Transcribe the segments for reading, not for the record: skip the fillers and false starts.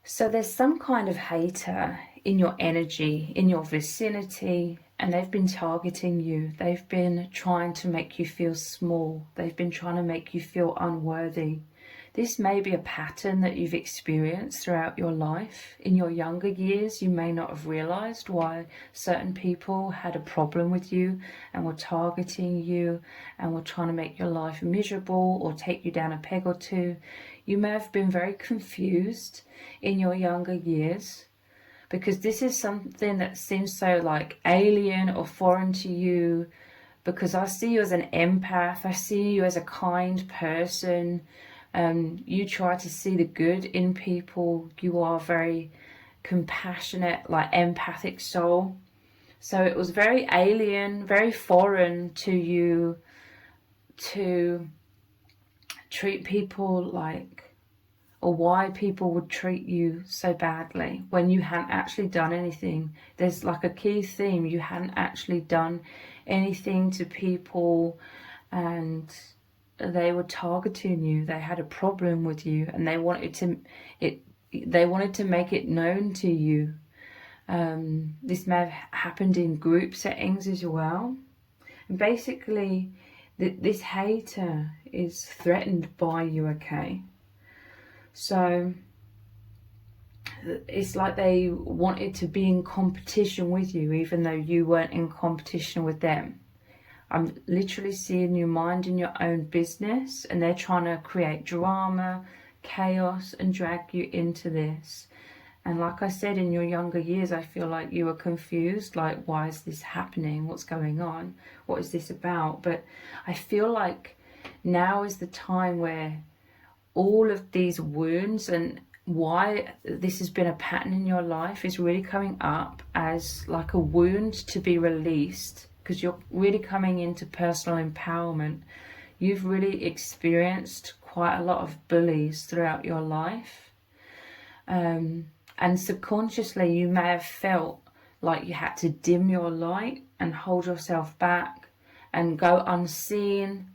So there's some kind of hater in your energy, in your vicinity, and they've been targeting you. They've been trying to make you feel small. They've been trying to make you feel unworthy. This may be a pattern that you've experienced throughout your life. In your younger years, you may not have realized why certain people had a problem with you and were targeting you and were trying to make your life miserable or take you down a peg or two. You may have been very confused in your younger years, because this is something that seems so like alien or foreign to you, because I see you as an empath. I see you as a kind person. You try to see the good in people. You are very compassionate, like empathic soul. So it was very alien, very foreign to you to treat people like, or why people would treat you so badly when you hadn't actually done anything. There's like a key theme. You hadn't actually done anything to people, and they were targeting you. They had a problem with you, and they wanted to make it known to you. This may have happened in group settings as well. And basically, this hater is threatened by you, okay? So it's like they wanted to be in competition with you, even though you weren't in competition with them. I'm literally seeing you minding your own business, and they're trying to create drama, chaos, and drag you into this. And like I said, in your younger years, I feel like you were confused, like, why is this happening? What's going on? What is this about? But I feel like now is the time where all of these wounds and why this has been a pattern in your life is really coming up as like a wound to be released, because you're really coming into personal empowerment. You've really experienced quite a lot of bullies throughout your life. And subconsciously you may have felt like you had to dim your light and hold yourself back and go unseen.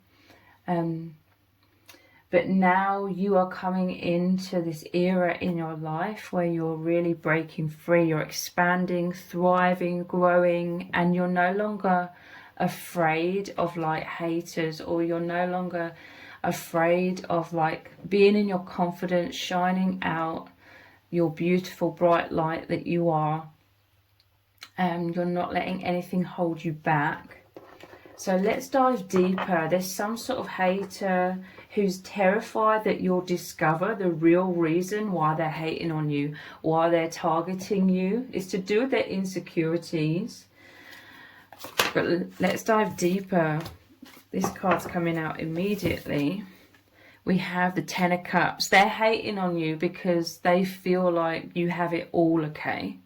But now you are coming into this era in your life where you're really breaking free. You're expanding, thriving, growing, and you're no longer afraid of like haters, or you're no longer afraid of like being in your confidence, shining out your beautiful bright light that you are. And you're not letting anything hold you back. So let's dive deeper. There's some sort of hater who's terrified that you'll discover the real reason why they're hating on you, why they're targeting you. It's to do with their insecurities. But let's dive deeper. This card's coming out immediately. We have the Ten of Cups. They're hating on you because they feel like you have it all okay.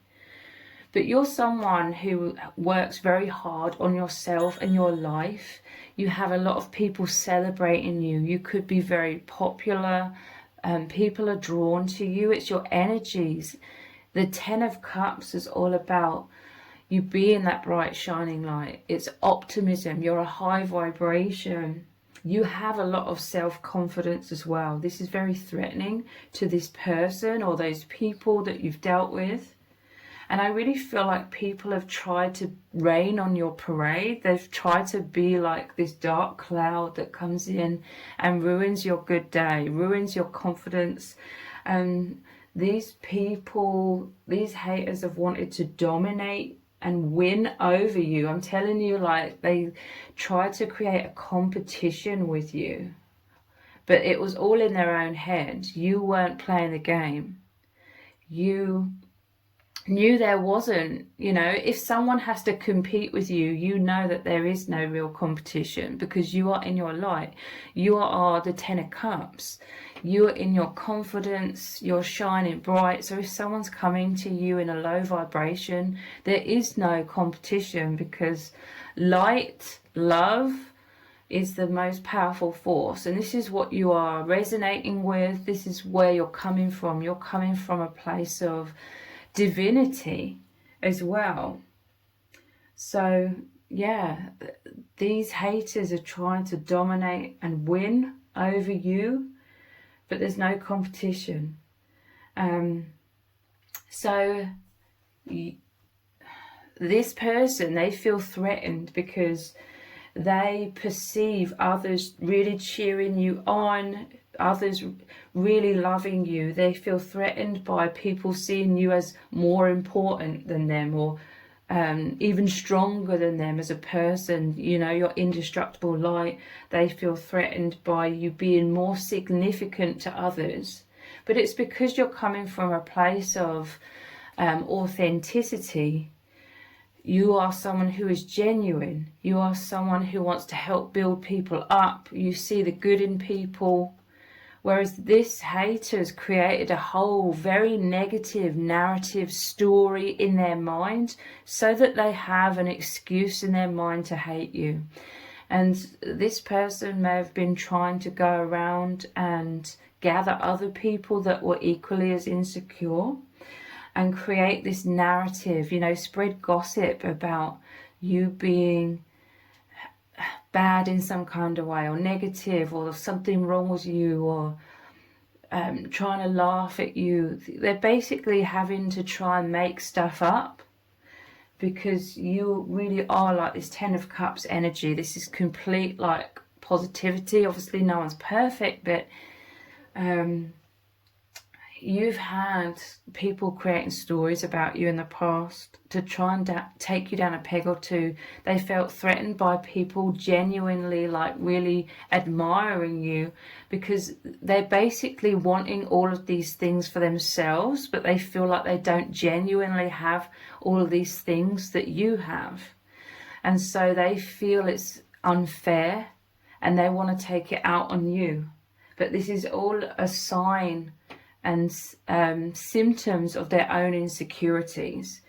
But you're someone who works very hard on yourself and your life. You have a lot of people celebrating you. You could be very popular. People are drawn to you. It's your energies. The Ten of Cups is all about you being that bright, shining light. It's optimism. You're a high vibration. You have a lot of self-confidence as well. This is very threatening to this person or those people that you've dealt with. And I really feel like people have tried to rain on your parade. They've tried to be like this dark cloud that comes in and ruins your good day, ruins your confidence. And these people, these haters have wanted to dominate and win over you. I'm telling you, like, they tried to create a competition with you. But it was all in their own head. You weren't playing the game. You knew there wasn't, you know, if someone has to compete with you, you know that there is no real competition because you are in your light. You are the Ten of Cups. You're in your confidence. You're shining bright. So if someone's coming to you in a low vibration, there is no competition, because light, love, is the most powerful force. And this is what you are resonating with. This is where you're coming from. You're coming from a place of divinity as well. So yeah, these haters are trying to dominate and win over you, but there's no competition. So this person, they feel threatened because they perceive others really cheering you on, others really loving you. They feel threatened by people seeing you as more important than them, or even stronger than them as a person. You know, your indestructible light. They feel threatened by you being more significant to others. But it's because you're coming from a place of authenticity. You are someone who is genuine. You are someone who wants to help build people up. You see the good in people. Whereas this hater's created a whole very negative narrative story in their mind so that they have an excuse in their mind to hate you. And this person may have been trying to go around and gather other people that were equally as insecure and create this narrative, you know, spread gossip about you being bad in some kind of way, or negative, or something wrong with you, or trying to laugh at you. They're basically having to try and make stuff up because you really are like this 10 of Cups energy. This is complete like positivity. Obviously no one's perfect, but you've had people creating stories about you in the past to try and take you down a peg or two. They felt threatened by people genuinely like really admiring you because they're basically wanting all of these things for themselves, but they feel like they don't genuinely have all of these things that you have. And so they feel it's unfair and they want to take it out on you. But this is all a sign and symptoms of their own insecurities.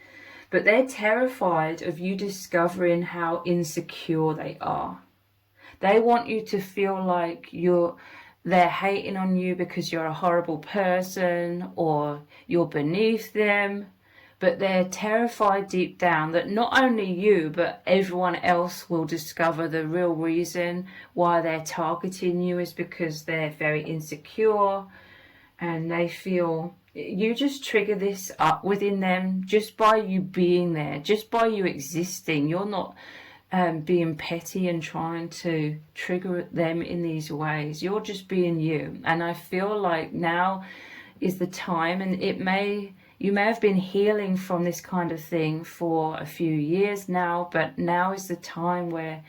But they're terrified of you discovering how insecure they are. They want you to feel like they're hating on you because you're a horrible person or you're beneath them. But they're terrified deep down that not only you, but everyone else will discover the real reason why they're targeting you is because they're very insecure. And they feel you just trigger this up within them just by you being there, just by you existing. You're not being petty and trying to trigger them in these ways. You're just being you. And I feel like now is the time, and you may have been healing from this kind of thing for a few years now, but now is the time where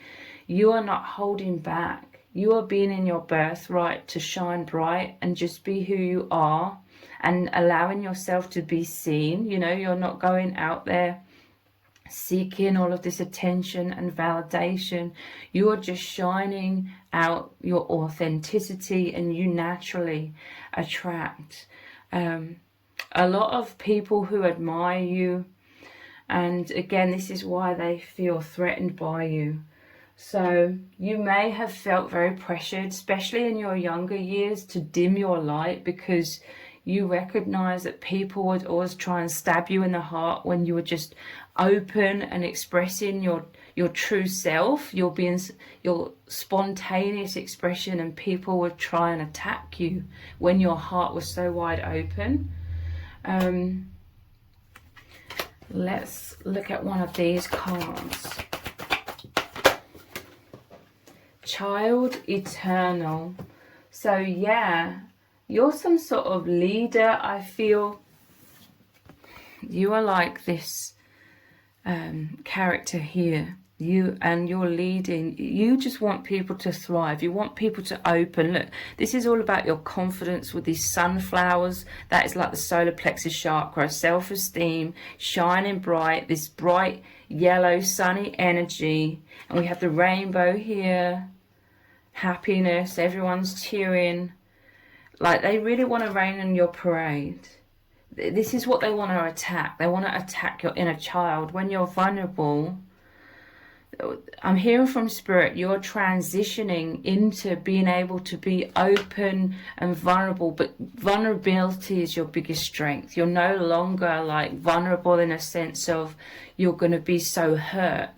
you are not holding back. You are being in your birthright to shine bright and just be who you are and allowing yourself to be seen. You know, you're not going out there seeking all of this attention and validation. You are just shining out your authenticity, and you naturally attract a lot of people who admire you. And again, this is why they feel threatened by you. So you may have felt very pressured, especially in your younger years, to dim your light because you recognize that people would always try and stab you in the heart when you were just open and expressing your true self, your spontaneous expression, and people would try and attack you when your heart was so wide open. Let's look at one of these cards. Child eternal. So yeah, you're some sort of leader. I feel you are like this character here. You're leading. You just want people to thrive. You want people to open. Look, this is all about your confidence with these sunflowers. That is like the solar plexus chakra, self-esteem, shining bright, this bright yellow sunny energy. And we have the rainbow here. Happiness, everyone's cheering. Like they really want to rain on your parade. This is what they want to attack. They want to attack your inner child. When you're vulnerable, I'm hearing from Spirit, you're transitioning into being able to be open and vulnerable, but vulnerability is your biggest strength. You're no longer like vulnerable in a sense of you're going to be so hurt.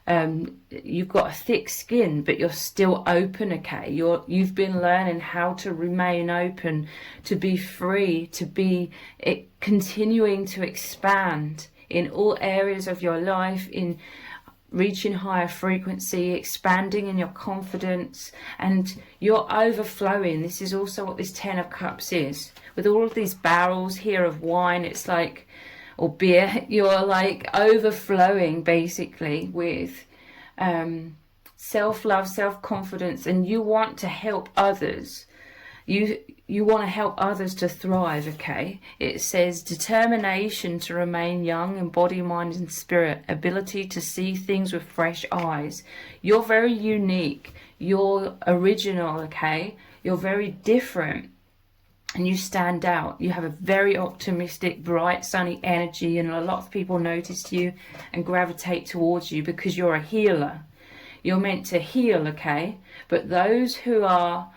you've got a thick skin, but you're still open, okay? You've been learning how to remain open, to be free, to be continuing to expand in all areas of your life, in reaching higher frequency, expanding in your confidence, and you're overflowing. This is also what this 10 of Cups is. With all of these barrels here of wine, it's like, or beer, you're like overflowing basically with self-love, self-confidence, and you want to help others. You want to help others to thrive, okay? It says determination to remain young in body, mind, and spirit, ability to see things with fresh eyes. You're very unique. You're original, okay? You're very different. And you stand out. You have a very optimistic, bright, sunny energy, and a lot of people notice you and gravitate towards you because you're a healer. You're meant to heal, okay? But those who are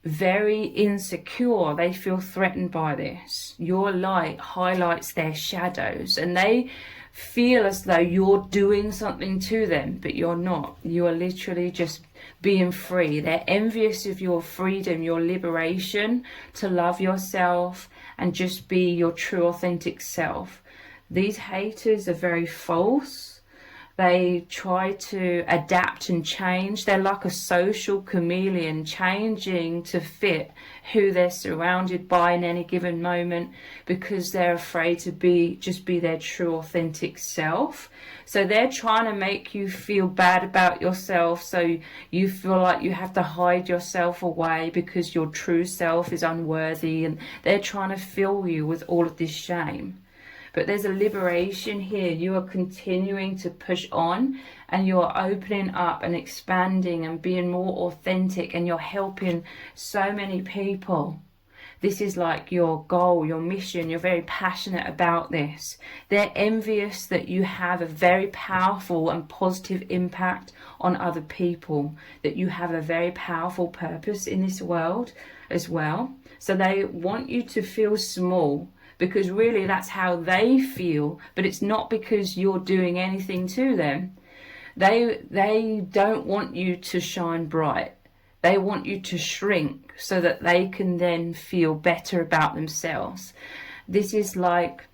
very insecure, they feel threatened by this. Your light highlights their shadows, and they feel as though you're doing something to them, but you're not. You are literally just being free. They're envious of your freedom, your liberation to love yourself and just be your true authentic self. These haters are very false. They try to adapt and change. They're like a social chameleon, changing to fit who they're surrounded by in any given moment, because they're afraid to be their true authentic self. So they're trying to make you feel bad about yourself, so you feel like you have to hide yourself away because your true self is unworthy, and they're trying to fill you with all of this shame. But there's a liberation here. You are continuing to push on, and you're opening up and expanding and being more authentic, and you're helping so many people. This is like your goal, your mission. You're very passionate about this. They're envious that you have a very powerful and positive impact on other people, that you have a very powerful purpose in this world as well. So they want you to feel small, because really that's how they feel, but it's not because you're doing anything to them. They don't want you to shine bright. They want you to shrink so that they can then feel better about themselves. This is like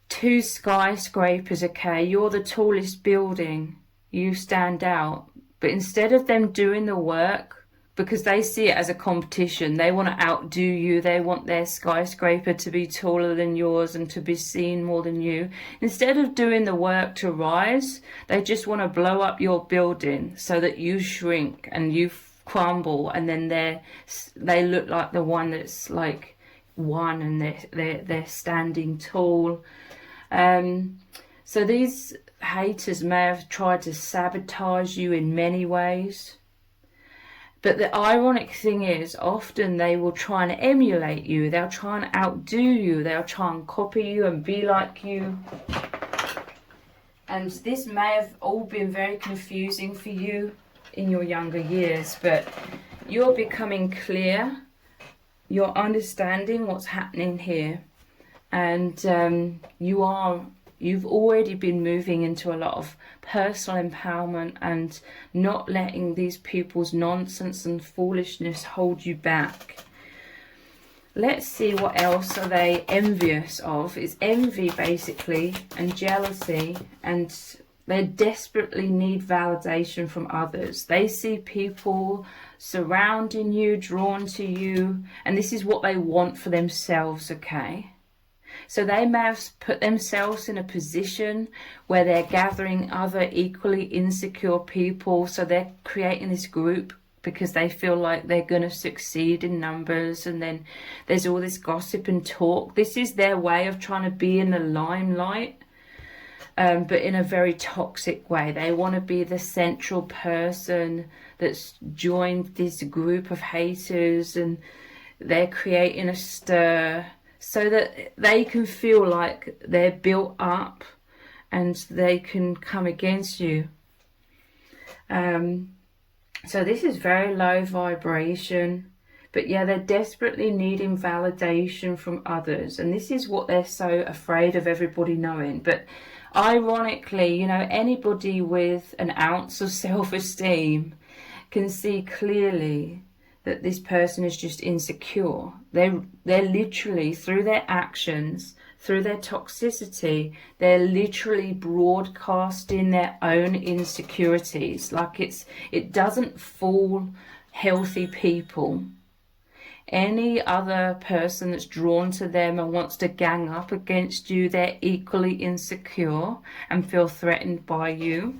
two skyscrapers, okay? You're the tallest building. You stand out. But instead of them doing the work, because they see it as a competition, they want to outdo you. They want their skyscraper to be taller than yours and to be seen more than you. Instead of doing the work to rise, they just want to blow up your building so that you shrink and you crumble, and then they look like the one that's like one, and they're standing tall. So these haters may have tried to sabotage you in many ways. But the ironic thing is, often they will try and emulate you. They'll try and outdo you. They'll try and copy you and be like you. And this may have all been very confusing for you in your younger years, but you're becoming clear. You're understanding what's happening here. And you've already been moving into a lot of personal empowerment and not letting these people's nonsense and foolishness hold you back. Let's see, what else are they envious of? It's envy basically, and jealousy, and they desperately need validation from others. They see people surrounding you, drawn to you, and this is what they want for themselves, okay? So they may have put themselves in a position where they're gathering other equally insecure people. So they're creating this group because they feel like they're going to succeed in numbers. And then there's all this gossip and talk. This is their way of trying to be in the limelight, but in a very toxic way. They want to be the central person that's joined this group of haters, and they're creating a stir, so that they can feel like they're built up and they can come against you. So this is very low vibration, But yeah, they're desperately needing validation from others, and this is what they're so afraid of everybody knowing. But ironically, you know, anybody with an ounce of self-esteem can see clearly that this person is just insecure. They're literally, through their actions, through their toxicity, they're literally broadcasting their own insecurities. Like it doesn't fool healthy people. Any other person that's drawn to them and wants to gang up against you, they're equally insecure and feel threatened by you.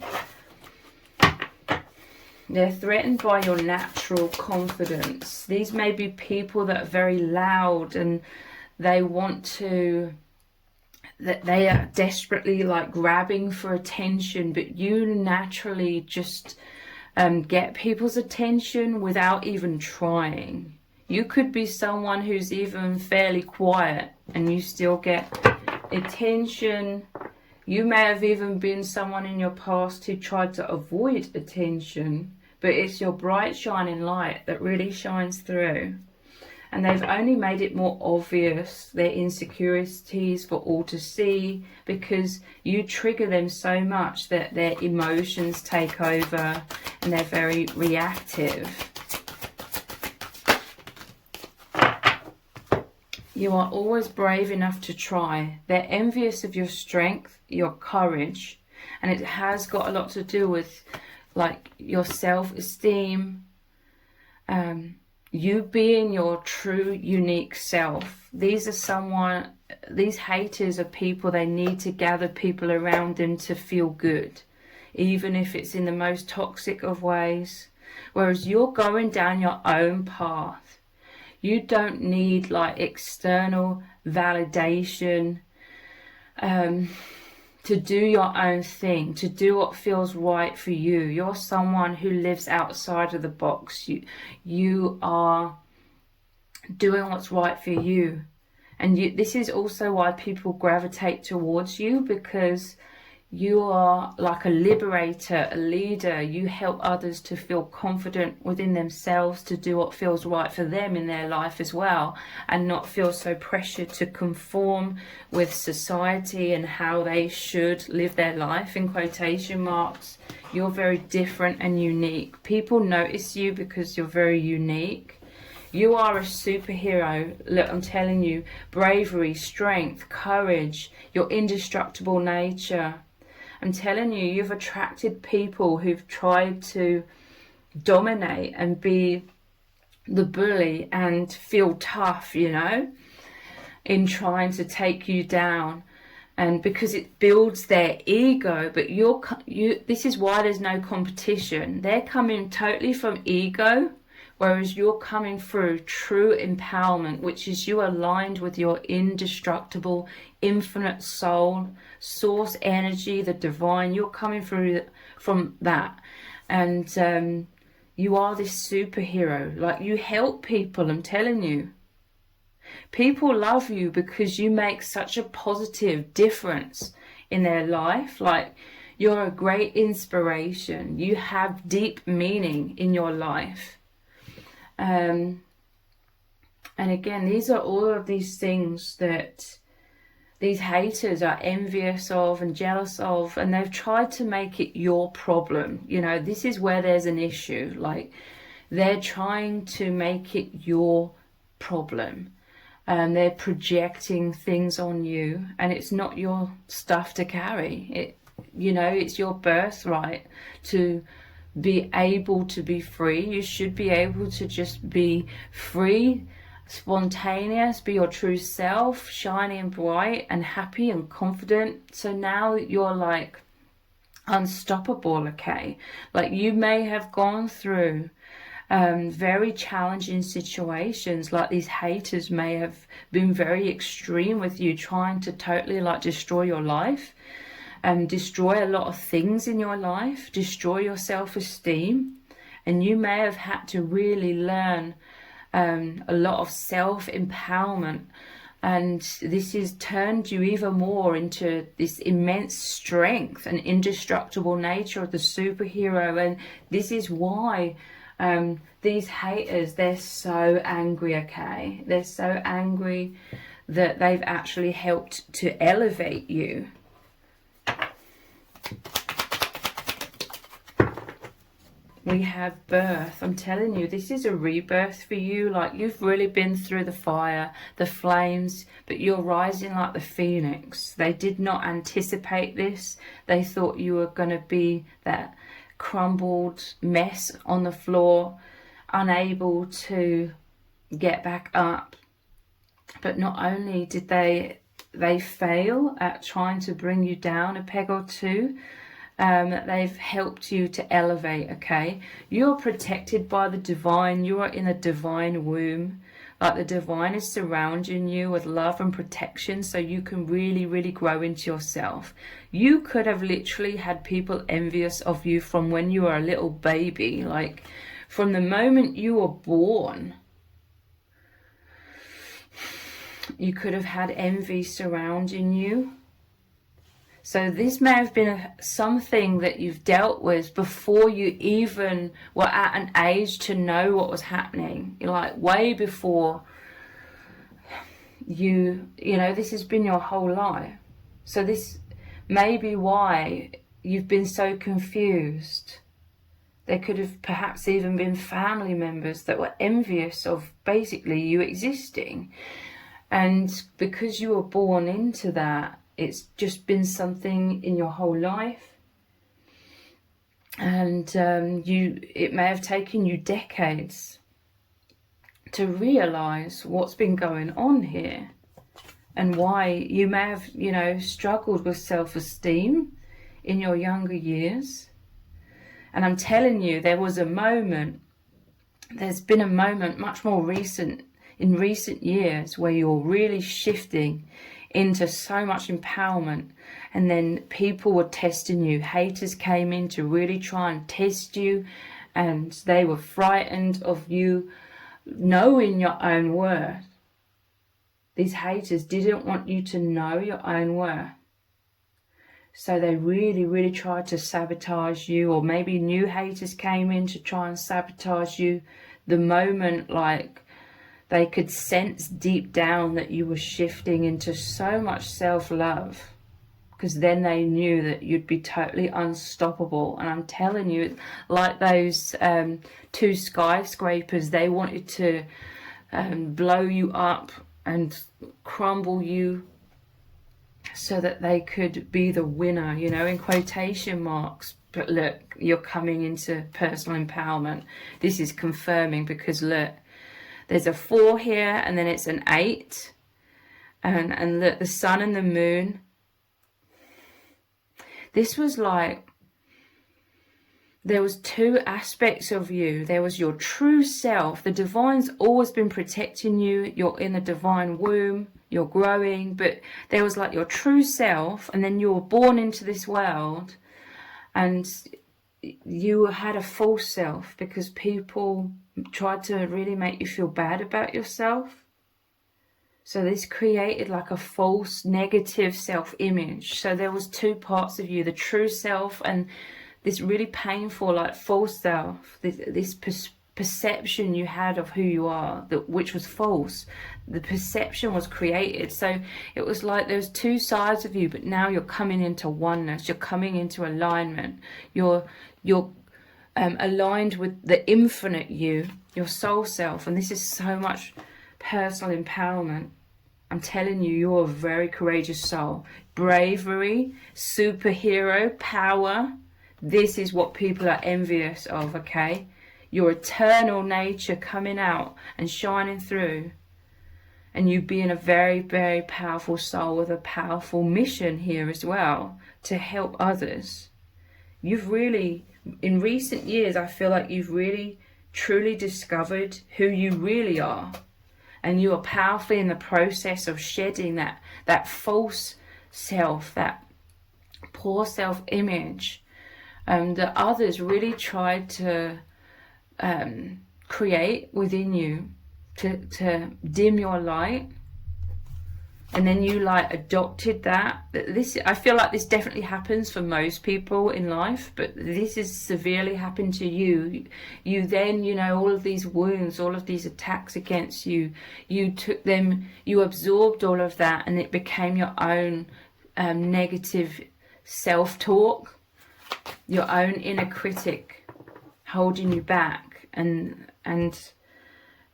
They're threatened by your natural confidence. These may be people that are very loud and they want to, that they are desperately like grabbing for attention, but you naturally just get people's attention without even trying. You could be someone who's even fairly quiet and you still get attention. You may have even been someone in your past who tried to avoid attention, but it's your bright shining light that really shines through. And they've only made it more obvious, their insecurities, for all to see, because you trigger them so much that their emotions take over and they're very reactive. You are always brave enough to try. They're envious of your strength, your courage, and it has got a lot to do with like your self-esteem, you being your true unique self. These haters are people, they need to gather people around them to feel good, even if it's in the most toxic of ways. Whereas you're going down your own path. You don't need like external validation to do your own thing, to do what feels right for you. You're someone who lives outside of the box. You are doing what's right for you. And this is also why people gravitate towards you, because you are like a liberator, a leader. You help others to feel confident within themselves, to do what feels right for them in their life as well, and not feel so pressured to conform with society and how they should live their life, in quotation marks. You're very different and unique. People notice you because you're very unique. You are a superhero. Look, I'm telling you, bravery, strength, courage, your indestructible nature. I'm telling you, you've attracted people who've tried to dominate and be the bully and feel tough, you know, in trying to take you down. And because it builds their ego, but this is why there's no competition. They're coming totally from ego, whereas you're coming through true empowerment, which is you aligned with your indestructible, infinite soul, source energy, the divine. You're coming through from that. And you are this superhero. Like, you help people, I'm telling you. People love you because you make such a positive difference in their life. Like, you're a great inspiration. You have deep meaning in your life. And again, these are all of these things that these haters are envious of and jealous of, and they've tried to make it your problem. You know, this is where there's an issue. Like, they're trying to make it your problem, and they're projecting things on you, and it's not your stuff to carry. You know, it's your birthright to be able to be free. You should be able to just be free, spontaneous, be your true self, shining bright and happy and confident. So now you're like unstoppable, okay? Like, you may have gone through very challenging situations. Like, these haters may have been very extreme with you, trying to totally like destroy your life, destroy a lot of things in your life, destroy your self-esteem. And you may have had to really learn a lot of self-empowerment, and this has turned you even more into this immense strength and indestructible nature of the superhero. And this is why These haters, they're so angry, okay? They're so angry that they've actually helped to elevate you. We have birth. I'm telling you, this is a rebirth for you. Like, you've really been through the fire, the flames, but you're rising like the phoenix. They did not anticipate this. They thought you were going to be that crumbled mess on the floor, unable to get back up. But not only did they fail at trying to bring you down a peg or two, they've helped you to elevate, okay? You're protected by the divine. You are in a divine womb. Like, the divine is surrounding you with love and protection, so you can really, really grow into yourself. You could have literally had people envious of you from when you were a little baby. Like, from the moment you were born, you could have had envy surrounding you. So this may have been something that you've dealt with before you even were at an age to know what was happening. You're like, way before you know, this has been your whole life. So this may be why you've been so confused. There could have perhaps even been family members that were envious of basically you existing. And because you were born into that, it's just been something in your whole life. And it may have taken you decades to realize what's been going on here, and why you may have, you know, struggled with self-esteem in your younger years. And I'm telling you, there's been a moment much more recent, in recent years, where you're really shifting into so much empowerment. And then people were testing you. Haters came in to really try and test you, and they were frightened of you knowing your own worth. These haters didn't want you to know your own worth. So they really, really tried to sabotage you, or maybe new haters came in to try and sabotage you the moment, like, they could sense deep down that you were shifting into so much self-love, because then they knew that you'd be totally unstoppable. And I'm telling you, like those two skyscrapers, they wanted to blow you up and crumble you so that they could be the winner, you know, in quotation marks. But look, you're coming into personal empowerment. This is confirming, because look, there's a 4 here, and then it's an 8. And look, the sun and the moon. This was like, there was 2 aspects of you. There was your true self. The divine's always been protecting you. You're in the divine womb. You're growing. But there was like your true self, and then you were born into this world, and you had a false self because people tried to really make you feel bad about yourself. So this created like a false negative self-image. So there was 2 parts of you, the true self and this really painful like false self, this perception you had of who you are, which was false. The perception was created. So it was like there's 2 sides of you, but now you're coming into oneness. You're coming into alignment. You're aligned with the infinite you, your soul self. And this is so much personal empowerment. I'm telling you, you're a very courageous soul. Bravery, superhero, power. This is what people are envious of, okay? Your eternal nature coming out and shining through. And you being a very, very powerful soul with a powerful mission here as well, to help others. You've really, in recent years, I feel like you've really, truly discovered who you really are. And you are powerfully in the process of shedding that false self, that poor self-image that others really tried to create within you to dim your light. and then you like adopted that. I feel like this definitely happens for most people in life, but this is severely happened to you. You then, you know, all of these wounds, all of these attacks against you, you took them, you absorbed all of that, and it became your own negative self-talk, your own inner critic holding you back. And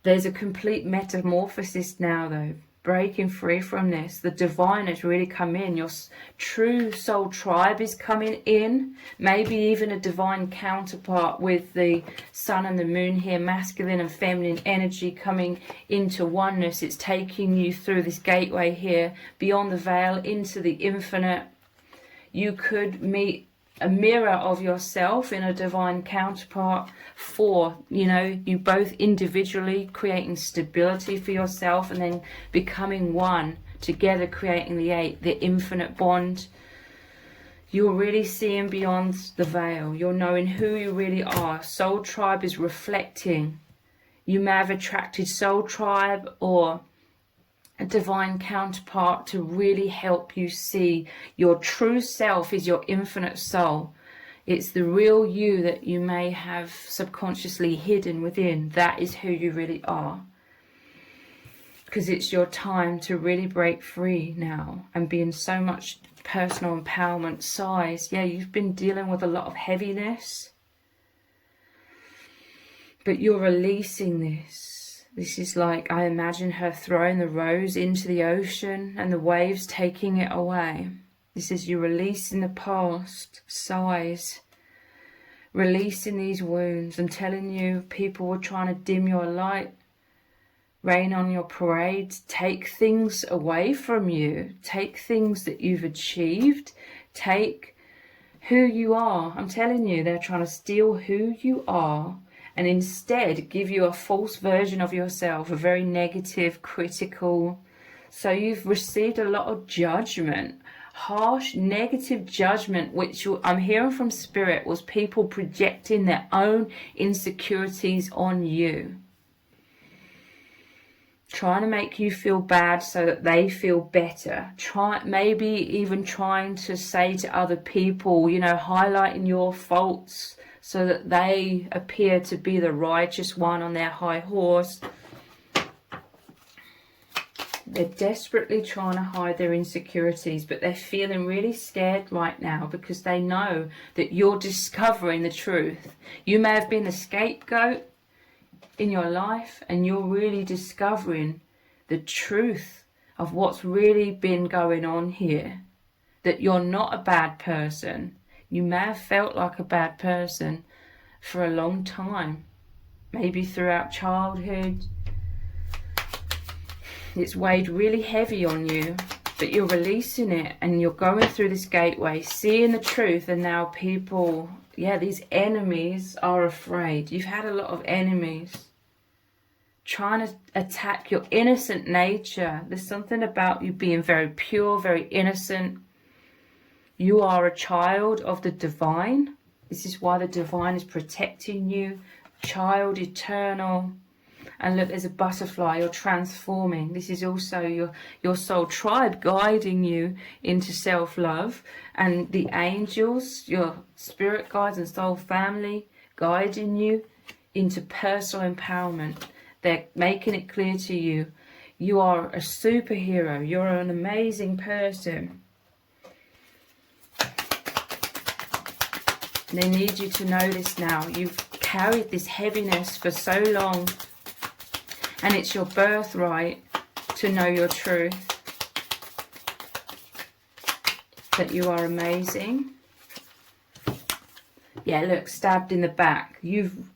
there's a complete metamorphosis now, though. Breaking free from this, the divine has really come in. Your true soul tribe is coming in, maybe even a divine counterpart with the sun and the moon here, masculine and feminine energy coming into oneness. It's taking you through this gateway here, beyond the veil, into the infinite. You could meet a mirror of yourself in a divine counterpart, for, you know, you both individually creating stability for yourself and then becoming one together, creating the eight, the infinite bond. You're really seeing beyond the veil. You're knowing who you really are. Soul tribe is reflecting. You may have attracted soul tribe or a divine counterpart to really help you see your true self is your infinite soul. It's the real you that you may have subconsciously hidden within. That is who you really are. Because it's your time to really break free now and be in so much personal empowerment. Size, yeah, you've been dealing with a lot of heaviness, but you're releasing this. This is like, I imagine her throwing the rose into the ocean and the waves taking it away. This is you releasing the past, size, releasing these wounds. I'm telling you, people were trying to dim your light, rain on your parade, take things away from you, take things that you've achieved, take who you are. I'm telling you, they're trying to steal who you are and instead give you a false version of yourself, a very negative, critical. So you've received a lot of judgment, harsh, negative judgment, which I'm hearing from Spirit was people projecting their own insecurities on you, trying to make you feel bad so that they feel better. Maybe even trying to say to other people, you know, highlighting your faults so that they appear to be the righteous one on their high horse. They're desperately trying to hide their insecurities, but they're feeling really scared right now because they know that you're discovering the truth. You may have been the scapegoat in your life, and you're really discovering the truth of what's really been going on here. That you're not a bad person. You may have felt like a bad person for a long time, maybe throughout childhood. It's weighed really heavy on you, but you're releasing it and you're going through this gateway, seeing the truth. And now people, yeah, these enemies are afraid. You've had a lot of enemies trying to attack your innocent nature. There's something about you being very pure, very innocent. You are a child of the divine. This is why the divine is protecting you. Child, eternal. And look, there's a butterfly. You're transforming. This is also your soul tribe guiding you into self-love. And the angels, your spirit guides and soul family, guiding you into personal empowerment. They're making it clear to you, you are a superhero. You're an amazing person. They need you to know this now. You've carried this heaviness for so long, and it's your birthright to know your truth. That you are amazing. Yeah, look, stabbed in the back. You've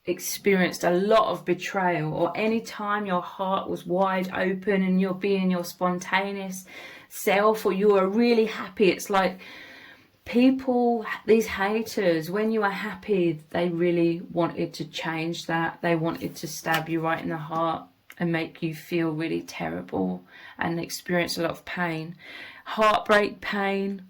experienced a lot of betrayal, or any time your heart was wide open and you're being your spontaneous self, or you are really happy. It's like people, these haters, when you are happy, they really wanted to change that. They wanted to stab you right in the heart and make you feel really terrible and experience a lot of pain. Heartbreak, pain,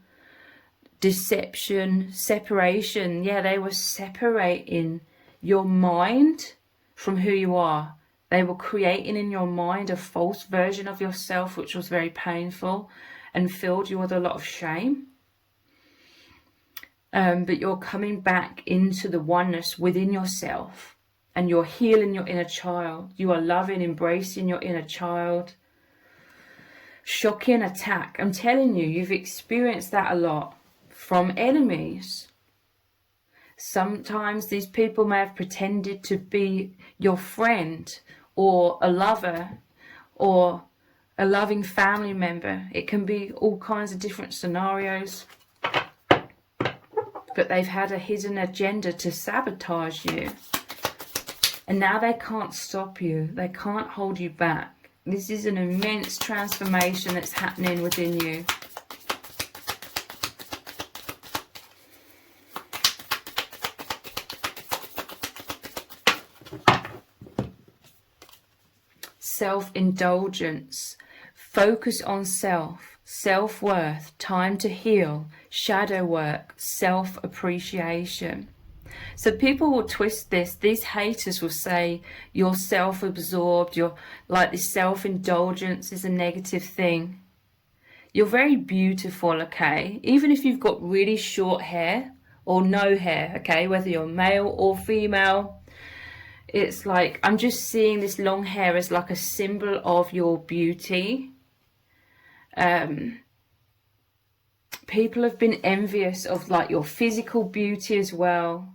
deception, separation. Yeah, they were separating your mind from who you are. They were creating in your mind a false version of yourself, which was very painful and filled you with a lot of shame. But you're coming back into the oneness within yourself, and you're healing your inner child. You are loving, embracing your inner child. Shocking attack. I'm telling you, you've experienced that a lot from enemies. Sometimes these people may have pretended to be your friend or a lover or a loving family member. It can be all kinds of different scenarios. But they've had a hidden agenda to sabotage you. And now they can't stop you. They can't hold you back. This is an immense transformation that's happening within you. Self-indulgence. Focus on self. Self-worth. Time to heal. Shadow work. Self-appreciation. So people will twist this. These haters will say you're self-absorbed, you're like this self-indulgence is a negative thing. You're very beautiful, okay? Even if you've got really short hair or no hair, okay? Whether you're male or female, it's like, I'm just seeing this long hair as like a symbol of your beauty. People have been envious of like your physical beauty as well.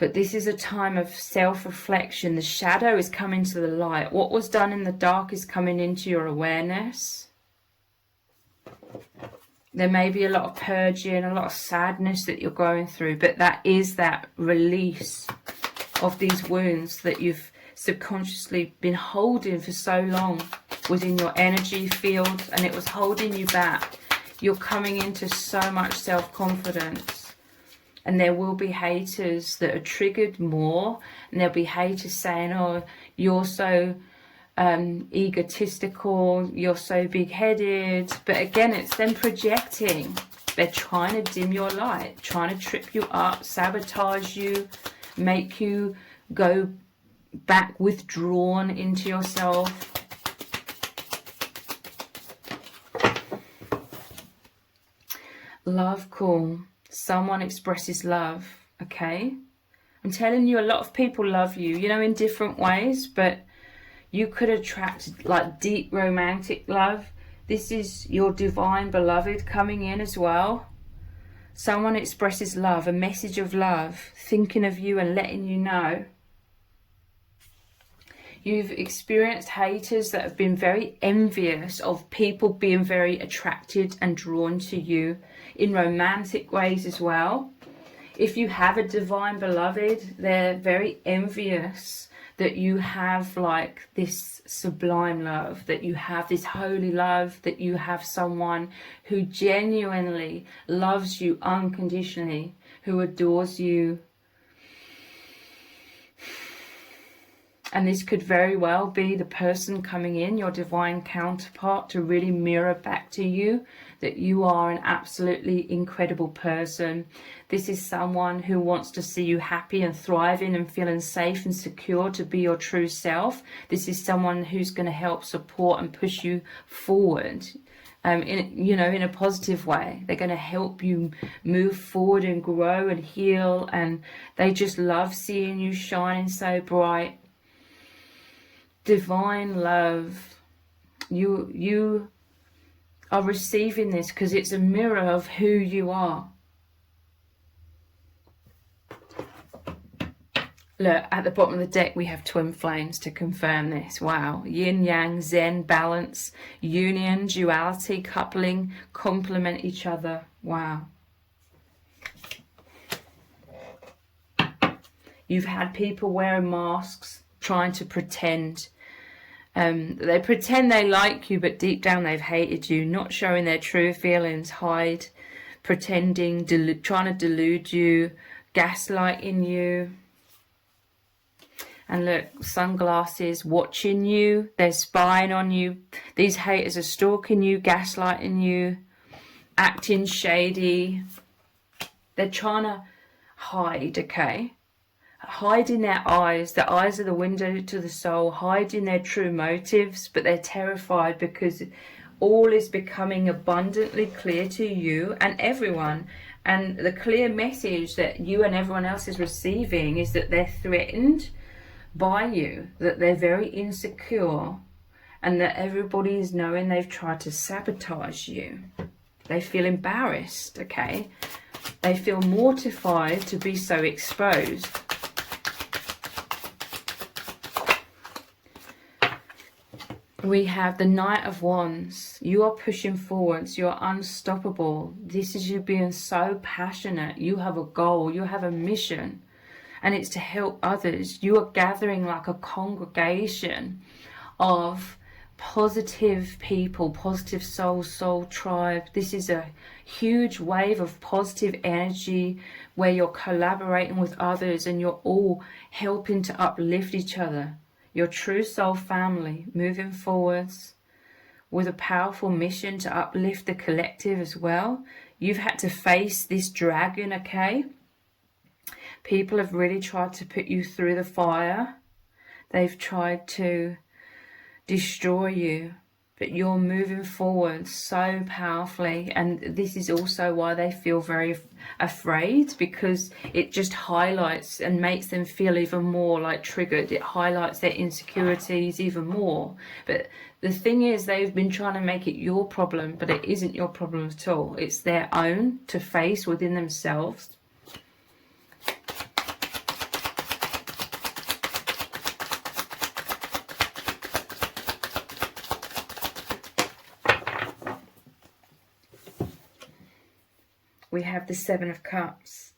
But this is a time of self-reflection. The shadow is coming to the light. What was done in the dark is coming into your awareness. There may be a lot of purging, a lot of sadness that you're going through, but that is that release of these wounds that you've subconsciously been holding for so long within your energy field, and it was holding you back. You're coming into so much self-confidence. And there will be haters that are triggered more, and there'll be haters saying, oh, you're so egotistical, you're so big-headed. But again, it's them projecting. They're trying to dim your light, trying to trip you up, sabotage you, make you go back withdrawn into yourself. Love call. Someone expresses love, okay? I'm telling you, a lot of people love you, you know, in different ways, but you could attract like deep romantic love. This is your divine beloved coming in as well. Someone expresses love, a message of love, thinking of you and letting you know. You've experienced haters that have been very envious of people being very attracted and drawn to you in romantic ways as well. If you have a divine beloved, they're very envious that you have like this sublime love, that you have this holy love, that you have someone who genuinely loves you unconditionally, who adores you. And this could very well be the person coming in, your divine counterpart, to really mirror back to you that you are an absolutely incredible person. This is someone who wants to see you happy and thriving and feeling safe and secure to be your true self. This is someone who's going to help support and push you forward. In a positive way. They're going to help you move forward and grow and heal, and they just love seeing you shining so bright. Divine love, you are receiving this because it's a mirror of who you are. Look, at the bottom of the deck we have twin flames to confirm this. Wow. Yin, yang, zen, balance, union, duality, coupling, complement each other. Wow. You've had people wearing masks, trying to pretend. They pretend they like you, but deep down they've hated you, not showing their true feelings, hide, pretending, trying to delude you, gaslighting you. And look, sunglasses, watching you, they're spying on you. These haters are stalking you, gaslighting you, acting shady. They're trying to hide, okay? hiding their eyes. The eyes are the window to the soul, hiding their true motives, but they're terrified because all is becoming abundantly clear to you and everyone. And the clear message that you and everyone else is receiving is that they're threatened by you, that they're very insecure, and that everybody is knowing they've tried to sabotage you. They feel embarrassed, okay? They feel mortified to be so exposed. We have the Knight of Wands. You are pushing forwards. You're unstoppable. This is you being so passionate. You have a goal. You have a mission. And it's to help others. You are gathering like a congregation of positive people, positive soul tribe. This is a huge wave of positive energy where you're collaborating with others and you're all helping to uplift each other. Your true soul family moving forwards with a powerful mission to uplift the collective as well. You've had to face this dragon, okay? People have really tried to put you through the fire. They've tried to destroy you, but you're moving forward so powerfully. And this is also why they feel very afraid, because it just highlights and makes them feel even more like triggered. It highlights their insecurities even more. But the thing is, they've been trying to make it your problem, but it isn't your problem at all. It's their own to face within themselves. We have the Seven of Cups.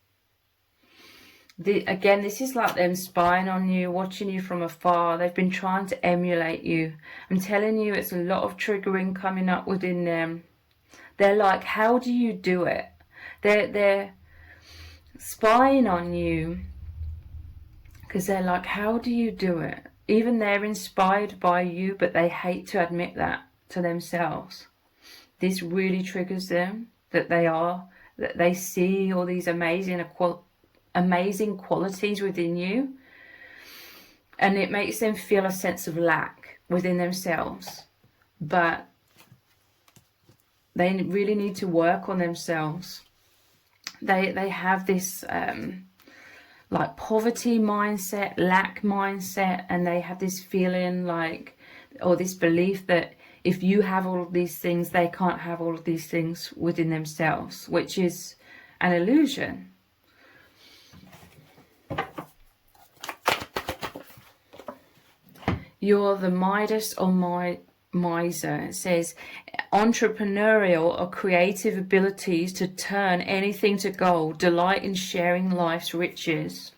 Again, this is like them spying on you, watching you from afar. They've been trying to emulate you. I'm telling you, it's a lot of triggering coming up within them. They're like, how do you do it? They're spying on you because they're like, how do you do it? Even they're inspired by you, but they hate to admit that to themselves. This really triggers them, that they see all these amazing qualities within you, and it makes them feel a sense of lack within themselves. But they really need to work on themselves. They have this like poverty mindset, lack mindset, and they have this feeling like, or this belief that if you have all of these things, they can't have all of these things within themselves, which is an illusion. You're the Midas or miser. It says, entrepreneurial or creative abilities to turn anything to gold, delight in sharing life's riches.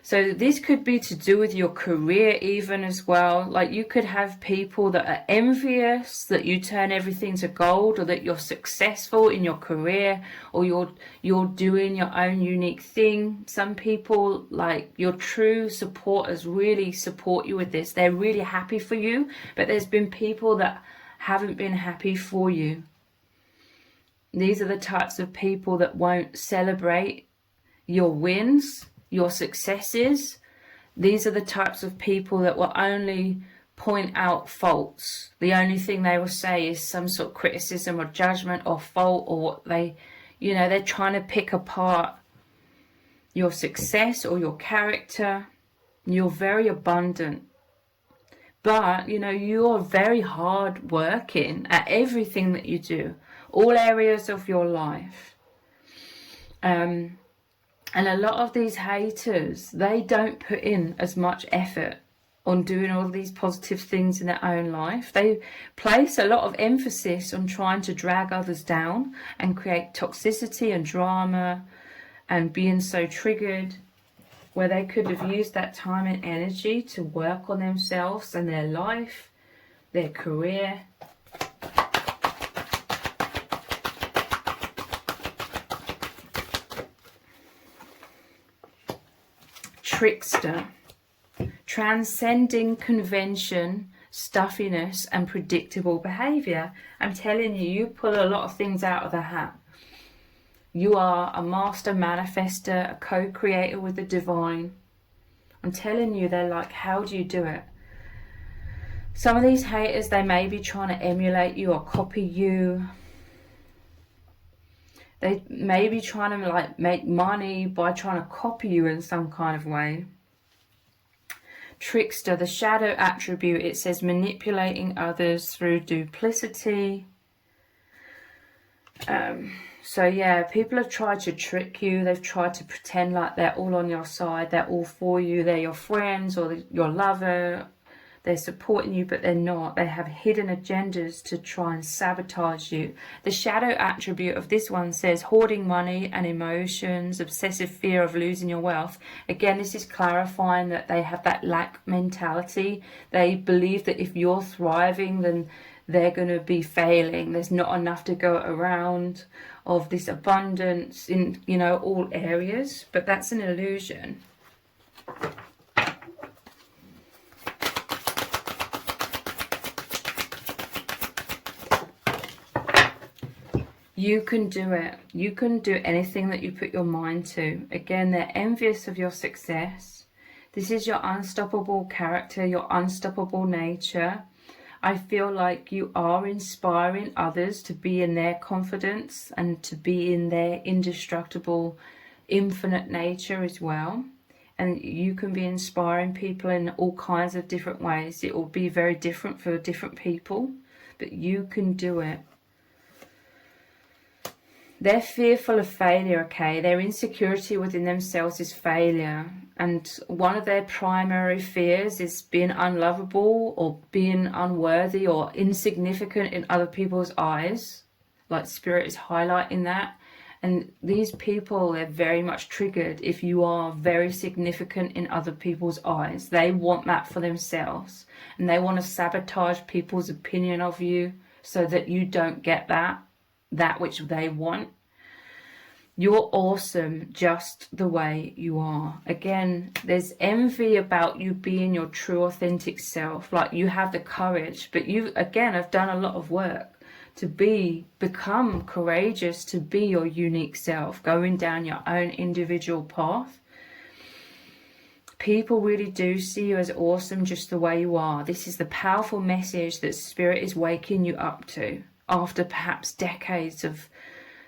So this could be to do with your career even as well. Like you could have people that are envious that you turn everything to gold, or that you're successful in your career, or you're doing your own unique thing. Some people, like your true supporters, really support you with this. They're really happy for you, but there's been people that haven't been happy for you. These are the types of people that won't celebrate your wins, your successes. These are the types of people that will only point out faults. The only thing they will say is some sort of criticism or judgment or fault, or what they're trying to pick apart your success or your character. You're very abundant, but you're very hard working at everything that you do, all areas of your life. And a lot of these haters, they don't put in as much effort on doing all these positive things in their own life. They place a lot of emphasis on trying to drag others down and create toxicity and drama and being so triggered, where they could have used that time and energy to work on themselves and their life, their career. Trickster, transcending convention, stuffiness and predictable behavior. I'm telling you, you pull a lot of things out of the hat. You are a master manifester, a co-creator with the divine. I'm telling you, they're like, how do you do it? Some of these haters, they may be trying to emulate you or copy you. They may be trying to like make money by trying to copy you in some kind of way. Trickster, the shadow attribute, it says manipulating others through duplicity. So yeah, people have tried to trick you. They've tried to pretend like they're all on your side, they're all for you, they're your friends or your lover, they're supporting you, but they're not. They have hidden agendas to try and sabotage you. The shadow attribute of this one says hoarding money and emotions, obsessive fear of losing your wealth. Again, this is clarifying that they have that lack mentality. They believe that if you're thriving, then they're going to be failing. There's not enough to go around of this abundance in, you know, all areas, but that's an illusion. You can do it. You can do anything that you put your mind to. Again, they're envious of your success. This is your unstoppable character, your unstoppable nature. I feel like you are inspiring others to be in their confidence and to be in their indestructible, infinite nature as well. And you can be inspiring people in all kinds of different ways. It will be very different for different people, but you can do it. They're fearful of failure, okay? Their insecurity within themselves is failure. And one of their primary fears is being unlovable or being unworthy or insignificant in other people's eyes. Like Spirit is highlighting that. And these people, they're very much triggered if you are very significant in other people's eyes. They want that for themselves. And they want to sabotage people's opinion of you so that you don't get that which they want. You're awesome just the way you are. Again, there's envy about you being your true authentic self. Like you have the courage, but you again have done a lot of work to become courageous, to be your unique self, going down your own individual path. People really do see you as awesome just the way you are. This is the powerful message that Spirit is waking you up to after perhaps decades of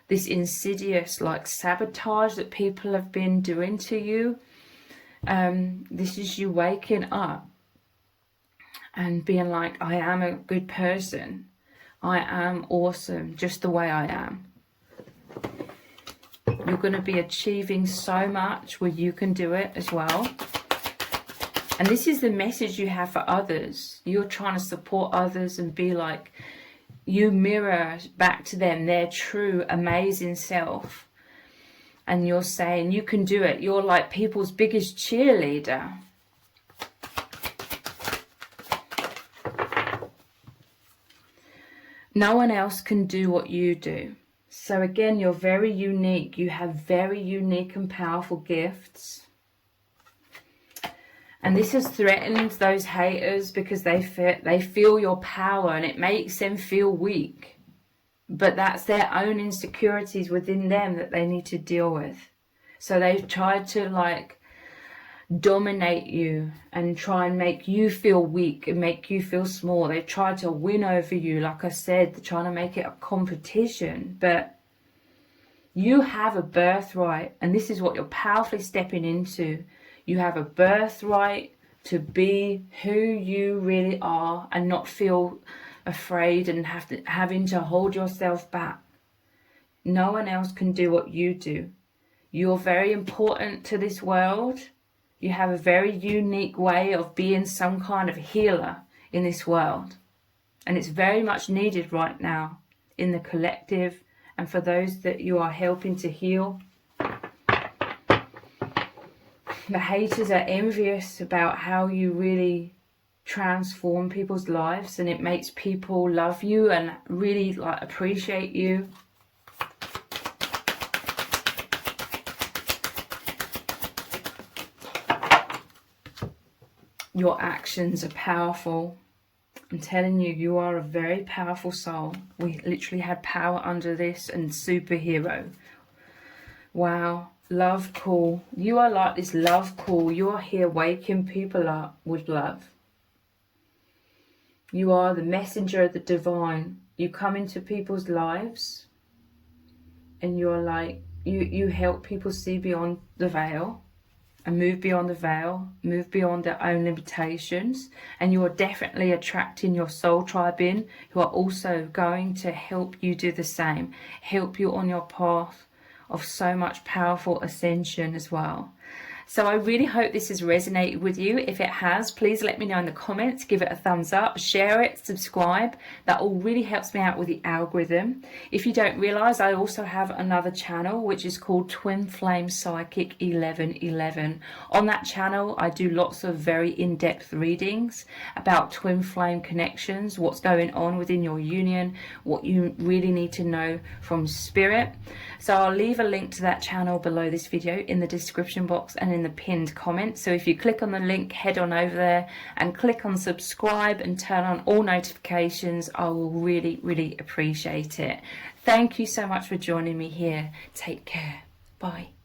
this insidious like sabotage that people have been doing to you. This is you waking up and being like, I am a good person. I am awesome just the way I am. You're going to be achieving so much where you can do it as well. And this is the message you have for others. You're trying to support others and be like, you mirror back to them their true, amazing self. And you're saying, you can do it. You're like people's biggest cheerleader. No one else can do what you do. So again, you're very unique. You have very unique and powerful gifts. And this has threatened those haters because they feel your power and it makes them feel weak. But that's their own insecurities within them that they need to deal with. So they've tried to like dominate you and try and make you feel weak and make you feel small. They've tried to win over you. Like I said, they're trying to make it a competition. But you have a birthright, and this is what you're powerfully stepping into. You have a birthright to be who you really are and not feel afraid and having to hold yourself back. No one else can do what you do. You're very important to this world. You have a very unique way of being some kind of healer in this world. And it's very much needed right now in the collective and for those that you are helping to heal. The haters are envious about how you really transform people's lives, and it makes people love you and really like appreciate you. Your actions are powerful. I'm telling you, you are a very powerful soul. We literally had power under this and superhero. Wow. Love call. You are like this love call. You are here waking people up with love. You are the messenger of the divine. You come into people's lives and you're like, you help people see beyond the veil and move beyond the veil, move beyond their own limitations. And you are definitely attracting your soul tribe in, who are also going to help you do the same, help you on your path of so much powerful ascension as well. So I really hope this has resonated with you. If it has, please let me know in the comments, give it a thumbs up, share it, subscribe. That all really helps me out with the algorithm. If you don't realize, I also have another channel which is called Twin Flame Psychic 1111. On that channel, I do lots of very in-depth readings about twin flame connections, what's going on within your union, what you really need to know from spirit. So I'll leave a link to that channel below this video in the description box and in the pinned comment. So if you click on the link, head on over there and click on subscribe and turn on all notifications. I will really, really appreciate it. Thank you so much for joining me here. Take care. Bye.